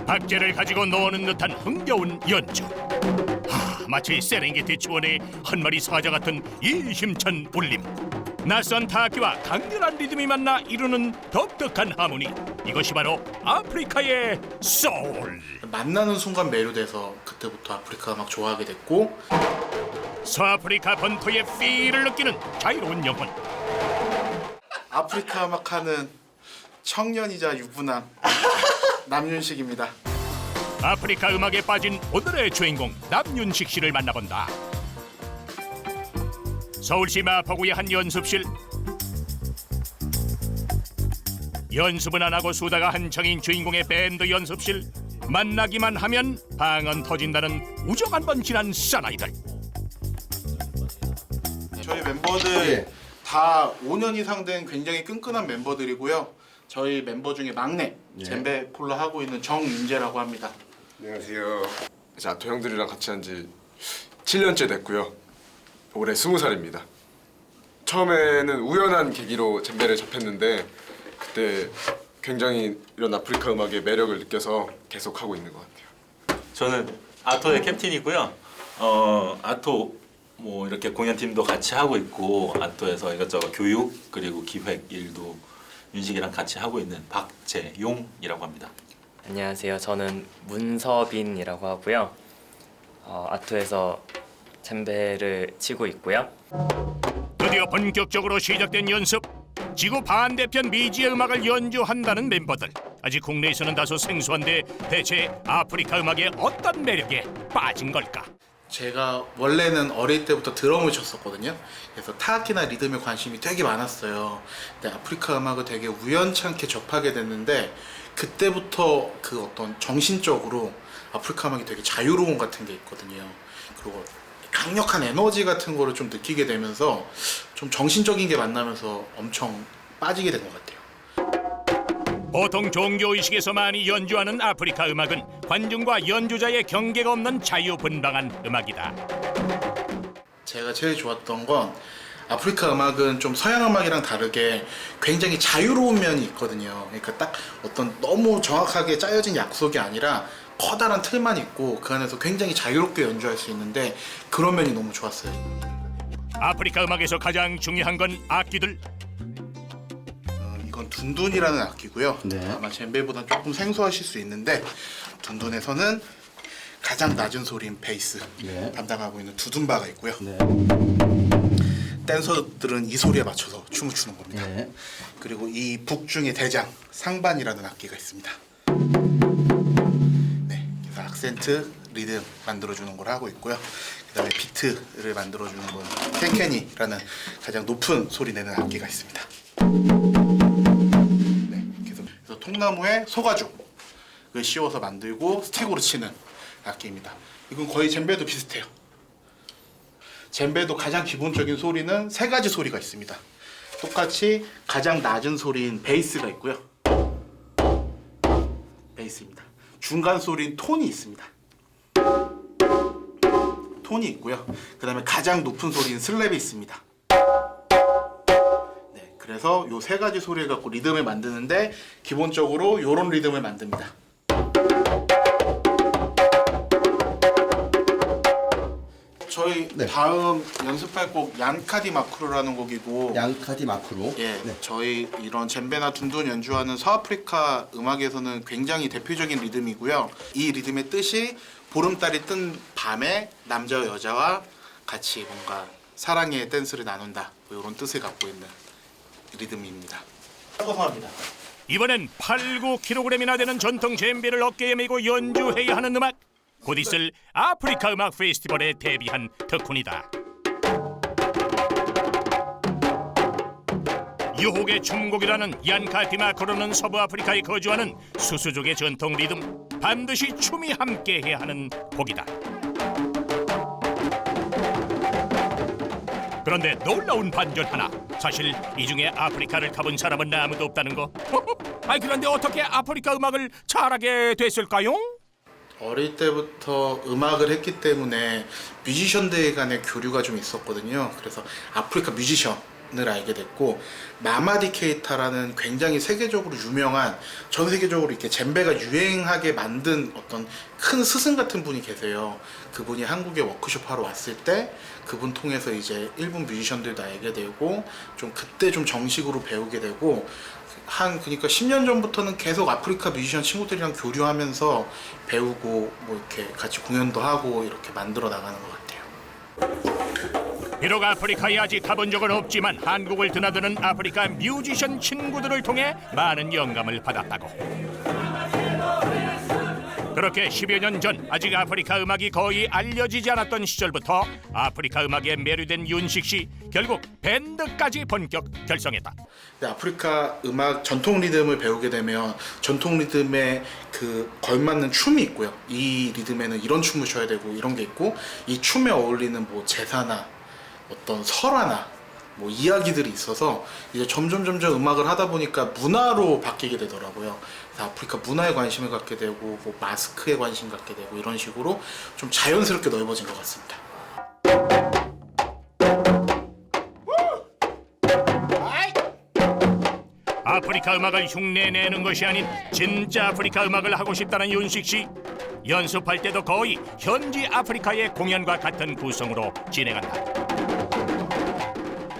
박자를 가지고 노는 듯한 흥겨운 연주. 마치 세렝게티 초원의 한 마리 사자 같은 이 힘찬 울림. 낯선 타악기와 강렬한 리듬이 만나 이루는 독특한 하모니. 이것이 바로 아프리카의 소울. 만나는 순간 매료돼서 그때부터 아프리카 음악 좋아하게 됐고, 서아프리카 본토의 필을 느끼는 자유로운 영혼. 아프리카 음악 하는 청년이자 유부남 남윤식입니다. 아프리카 음악에 빠진 오늘의 주인공 남윤식 씨를 만나본다. 서울시 마포구의 한 연습실. 연습은 안 하고 수다가 한창인 주인공의 밴드 연습실. 만나기만 하면 방언 터진다는 우정 한 번 지난 사나이들. 저희 멤버들 다 5년 이상 된 굉장히 끈끈한 멤버들이고요. 저희 멤버 중에 막내 젬베 폴로 하고 있는 정윤재라고 합니다. 안녕하세요. 이제 아토 형들이랑 같이 한 지 7년째 됐고요. 올해 20살입니다. 처음에는 우연한 계기로 젬베를 접했는데 그때 굉장히 이런 아프리카 음악의 매력을 느껴서 계속 하고 있는 것 같아요. 저는 아토의 캡틴이고요. 아토 뭐 이렇게 공연팀도 같이 하고 있고 아토에서 이것저것 교육 그리고 기획 일도 윤식이랑 같이 하고 있는 박재용이라고 합니다. 안녕하세요. 저는 문서빈이라고 하고요. 아토에서 젬베를 치고 있고요. 드디어 본격적으로 시작된 연습. 지구 반대편 미지의 음악을 연주한다는 멤버들. 아직 국내에서는 다소 생소한데 대체 아프리카 음악의 어떤 매력에 빠진 걸까? 제가 원래는 어릴 때부터 드럼을 쳤었거든요. 그래서 타악기나 리듬에 관심이 되게 많았어요. 근데 아프리카 음악을 되게 우연찮게 접하게 됐는데 그때부터 그 어떤 정신적으로 아프리카 음악이 되게 자유로운 같은 게 있거든요. 그리고 강력한 에너지 같은 거를 좀 느끼게 되면서 좀 정신적인 게 만나면서 엄청 빠지게 된 것 같아요. 보통 종교의식에서 많이 연주하는 아프리카 음악은 관중과 연주자의 경계가 없는 자유분방한 음악이다. 제가 제일 좋았던 건 아프리카 음악은 좀 서양 음악이랑 다르게 굉장히 자유로운 면이 있거든요. 그러니까 딱 어떤 너무 정확하게 짜여진 약속이 아니라 커다란 틀만 있고 그 안에서 굉장히 자유롭게 연주할 수 있는데 그런 면이 너무 좋았어요. 아프리카 음악에서 가장 중요한 건 악기들. 이건 둔둔이라는 악기고요. 아마 젬베보다 조금 생소하실 수 있는데 둔둔에서는 가장 낮은 소리인 베이스 담당하고 있는 두둔바가 있고요. 댄서들은 이 소리에 맞춰서 춤을 추는 겁니다. 그리고 이 북중의 대장 상반이라는 악기가 있습니다. 그래서 악센트, 리듬 만들어주는 걸 하고 있고요. 그다음에 비트를 만들어주는 건 켄케니라는 가장 높은 소리 내는 악기가 있습니다. 그래서 통나무에 소가죽을 씌워서 만들고 스틱으로 치는 악기입니다. 이건 거의 젬베도 비슷해요. 젬베도 가장 기본적인 소리는 세 가지 소리가 있습니다. 똑같이 가장 낮은 소리인 베이스가 있고요. 베이스입니다. 중간 소리인 톤이 있습니다. 톤이 있고요. 그 다음에 가장 높은 소리인 슬랩이 있습니다. 그래서 요 세 가지 소리를 갖고 리듬을 만드는데 기본적으로 요런 리듬을 만듭니다. 저희 다음 연습할 곡 얀카디 마크로라는 곡이고 양카디 마크로. 저희 이런 젬베나 둔둔 연주하는 서아프리카 음악에서는 굉장히 대표적인 리듬이고요. 이 리듬의 뜻이 보름달이 뜬 밤에 남자와 여자와 같이 뭔가 사랑의 댄스를 나눈다, 뭐 이런 뜻을 갖고 있는 리듬입니다. 성공합니다. 이번엔 8-9kg이나 되는 전통 젬베를 어깨에 메고 연주해야 하는 음악. 곧 있을 아프리카 음악 페스티벌에 데뷔한 덕훈이다. 유혹의 춤곡이라는 얀카티마코로는 서부 아프리카에 거주하는 수수족의 전통 리듬. 반드시 춤이 함께해야 하는 곡이다. 그런데 놀라운 반전 하나. 사실 이 중에 아프리카를 가본 사람은 아무도 없다는 거. 그런데 어떻게 아프리카 음악을 잘하게 됐을까요? 어릴 때부터 음악을 했기 때문에 뮤지션들 간의 교류가 좀 있었거든요. 그래서 아프리카 뮤지션 알게 됐고, 마마디 케이타라는 굉장히 세계적으로 유명한, 전 세계적으로 이렇게 젬베가 유행하게 만든 어떤 큰 스승 같은 분이 계세요. 그분이 한국에 워크숍 하러 왔을 때 그분 통해서 이제 일본 뮤지션들도 알게 되고, 좀 그때 좀 정식으로 배우게 되고, 그러니까 10년 전부터는 계속 아프리카 뮤지션 친구들이랑 교류하면서 배우고 뭐 이렇게 같이 공연도 하고 이렇게 만들어 나가는 것 같아요. 비록 아프리카에 아직 가본 적은 없지만 한국을 드나드는 아프리카 뮤지션 친구들을 통해 많은 영감을 받았다고. 그렇게 10여 년 전 아직 아프리카 음악이 거의 알려지지 않았던 시절부터 아프리카 음악에 매료된 윤식 씨, 결국 밴드까지 본격 결성했다. 아프리카 음악 전통 리듬을 배우게 되면 전통 리듬에 그 걸맞는 춤이 있고요. 이 리듬에는 이런 춤을 춰야 되고 이런 게 있고, 이 춤에 어울리는 뭐 제사나 어떤 설화나 뭐 이야기들이 있어서 이제 점점 음악을 하다 보니까 문화로 바뀌게 되더라고요. 그래서 아프리카 문화에 관심을 갖게 되고 뭐 마스크에 관심 갖게 되고 이런 식으로 좀 자연스럽게 넓어진 것 같습니다. 아프리카 음악을 흉내내는 것이 아닌 진짜 아프리카 음악을 하고 싶다는 윤식 씨. 연습할 때도 거의 현지 아프리카의 공연과 같은 구성으로 진행한다.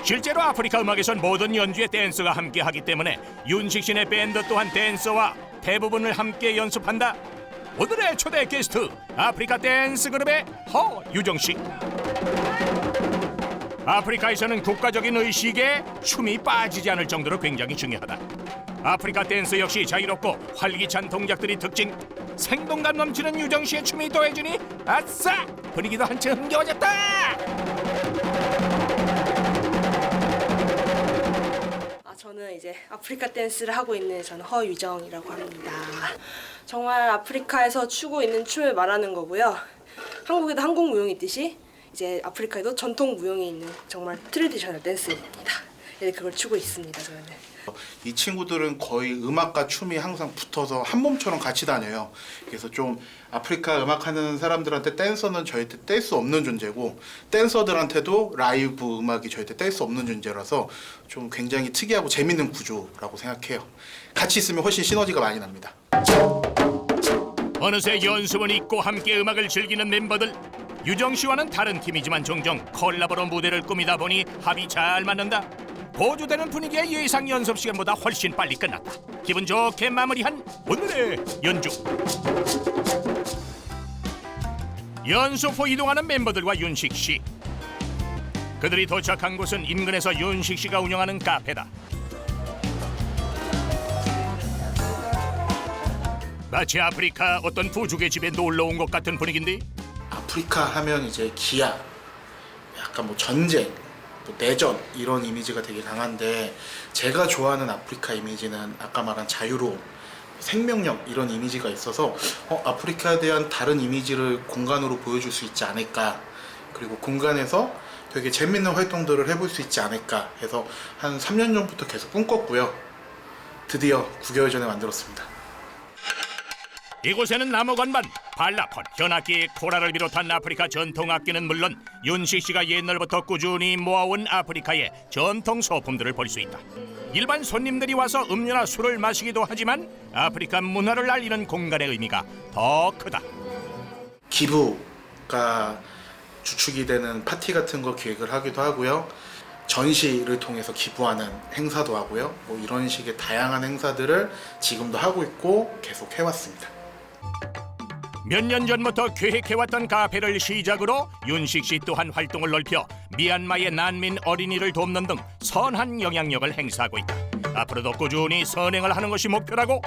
실제로 아프리카 음악에선 모든 연주에 댄서가 함께하기 때문에 윤식 씨네 밴드 또한 댄서와 대부분을 함께 연습한다. 오늘의 초대 게스트, 아프리카 댄스 그룹의 허유정 씨. 아프리카에서는 국가적인 의식에 춤이 빠지지 않을 정도로 굉장히 중요하다. 아프리카 댄스 역시 자유롭고 활기찬 동작들이 특징. 생동감 넘치는 유정 씨의 춤이 더해주니 아싸! 분위기도 한층 흥겨워졌다. 저는 이제 아프리카 댄스를 하고 있는 저는 허유정이라고 합니다. 정말 아프리카에서 추고 있는 춤을 말하는 거고요. 한국에도 한국 무용이 있듯이 이제 아프리카에도 전통 무용이 있는 정말 트레디셔널 댄스입니다. 네, 그걸 추고 있습니다. 저는. 이 친구들은 거의 음악과 춤이 항상 붙어서 한 몸처럼 같이 다녀요. 그래서 좀 아프리카 음악하는 사람들한테 댄서는 절대 뗄 수 없는 존재고, 댄서들한테도 라이브 음악이 절대 뗄 수 없는 존재라서 좀 굉장히 특이하고 재밌는 구조라고 생각해요. 같이 있으면 훨씬 시너지가 많이 납니다. 어느새 연습은 있고 함께 음악을 즐기는 멤버들. 유정 씨와는 다른 팀이지만 종종 콜라보로 무대를 꾸미다 보니 합이 잘 맞는다. 고조되는 분위기의 예상 연습 시간보다 훨씬 빨리 끝났다. 기분 좋게 마무리한 오늘의 연주. 연습 후 이동하는 멤버들과 윤식 씨. 그들이 도착한 곳은 인근에서 윤식 씨가 운영하는 카페다. 마치 아프리카 어떤 부족의 집에 놀러 온 것 같은 분위기인데. 아프리카 하면 이제 기아, 약간 뭐 전쟁, 내전 이런 이미지가 되게 강한데, 제가 좋아하는 아프리카 이미지는 아까 말한 자유로움, 생명력 이런 이미지가 있어서 아프리카에 대한 다른 이미지를 공간으로 보여줄 수 있지 않을까, 그리고 공간에서 되게 재밌는 활동들을 해볼 수 있지 않을까 해서 한 3년 전부터 계속 꿈꿨고요. 드디어 9개월 전에 만들었습니다. 이곳에는 나무건반, 발라폰, 현악기, 코라를 비롯한 아프리카 전통 악기는 물론 윤식 씨가 옛날부터 꾸준히 모아온 아프리카의 전통 소품들을 볼 수 있다. 일반 손님들이 와서 음료나 술을 마시기도 하지만 아프리카 문화를 알리는 공간의 의미가 더 크다. 기부가 주축이 되는 파티 같은 거 기획을 하기도 하고요. 전시를 통해서 기부하는 행사도 하고요. 뭐 이런 식의 다양한 행사들을 지금도 하고 있고 계속 해왔습니다. 몇 년 전부터 계획해왔던 카페를 시작으로 윤식 씨 또한 활동을 넓혀 미얀마의 난민 어린이를 돕는 등 선한 영향력을 행사하고 있다. 앞으로도 꾸준히 선행을 하는 것이 목표라고.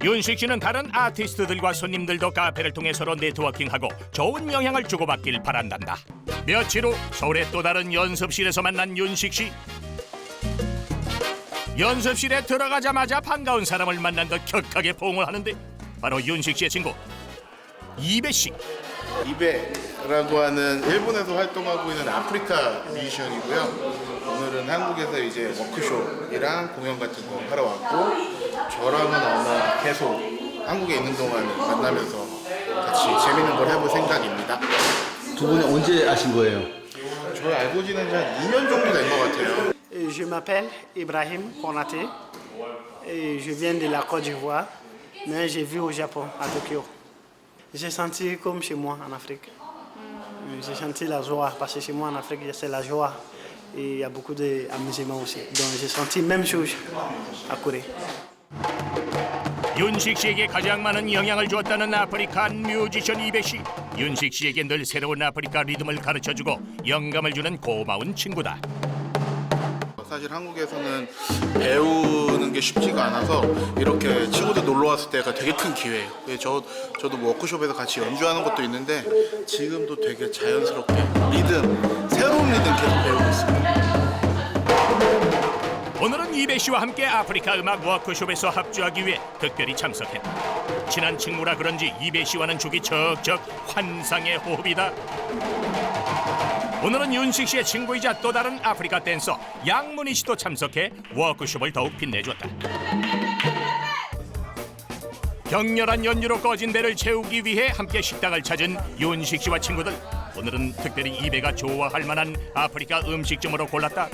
윤식 씨는 다른 아티스트들과 손님들도 카페를 통해 서로 네트워킹하고 좋은 영향을 주고받길 바란단다. 며칠 후 서울의 또 다른 연습실에서 만난 윤식 씨. 연습실에 들어가자마자 반가운 사람을 만난 듯 격하게 포옹을 하는데 바로 윤식 씨의 친구 이배 씨. 이베라고 하는 일본에서 활동하고 있는 아프리카 뮤지션이고요. 오늘은 한국에서 이제 워크숍이랑 공연 같은 거 하러 왔고, 저랑은 아마 계속 한국에 있는 동안 만나면서 같이 재밌는 걸 해볼 생각입니다. 두 분이 언제 아신 거예요? 저를 알고 지낸 지 한 2년 정도 된 것 같아요. Et je m'appelle Ibrahim Konaté et je viens de la Côte d'Ivoire, mais j'ai vu au Japon, à Tokyo. J'ai senti comme chez moi en Afrique. J'ai senti la joie parce que chez moi en Afrique, c'est la joie et il y a beaucoup d'amusement aussi. Donc j'ai senti la même chose à Corée. 윤식 씨에게 가장 많은 영향을 주었다는 아프리칸 뮤지션 이배 씨. 윤식 씨에게 늘 새로운 아프리카 리듬을 가르쳐주고 영감을 주는 고마운 친구다. 사실 한국에서는 배우는 게 쉽지가 않아서 이렇게 친구들 놀러 왔을 때가 되게 큰 기회예요. 저도 뭐 워크숍에서 같이 연주하는 것도 있는데 지금도 되게 자연스럽게 리듬, 새로운 리듬 계속 배우고 있습니다. 오늘은 이배 씨와 함께 아프리카 음악 워크숍에서 합주하기 위해 특별히 참석했다. 친한 친구라 그런지 이배 씨와는 죽이 척척 환상의 호흡이다. 오늘은 윤식 씨의 친구이자 또 다른 아프리카 댄서 양문희 씨도 참석해 워크숍을 더욱 빛내줬다. 격렬한 연주로 꺼진 배를 채우기 위해 함께 식당을 찾은 윤식 씨와 친구들. 오늘은 특별히 이배가 좋아할 만한 아프리카 음식점으로 골랐다.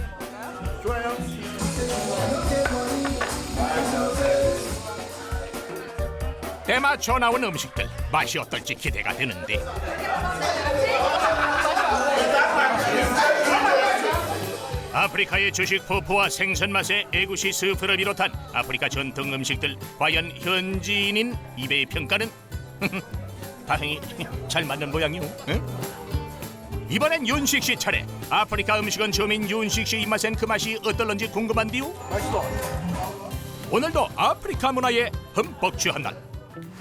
때맞춰 나온 음식들 맛이 어떨지 기대가 되는데 아프리카의 주식 푸푸와 생선 맛의 에구시 스프를 비롯한 아프리카 전통 음식들 과연 현지인인 이배의 평가는? 다행히 잘 맞는 모양이오. 응? 이번엔 윤식 씨 차례. 아프리카 음식은 처음인 윤식 씨 입맛엔 그 맛이 어떨런지 궁금한디요? 맛있어. 오늘도 아프리카 문화에 흠뻑 취한 날.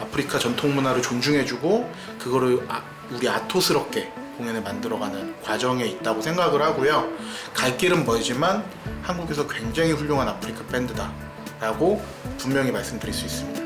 아프리카 전통 문화를 존중해주고 그거를 우리 아토스럽게 공연을 만들어가는 과정에 있다고 생각을 하고요. 갈 길은 멀지만 한국에서 굉장히 훌륭한 아프리카 밴드다라고 분명히 말씀드릴 수 있습니다.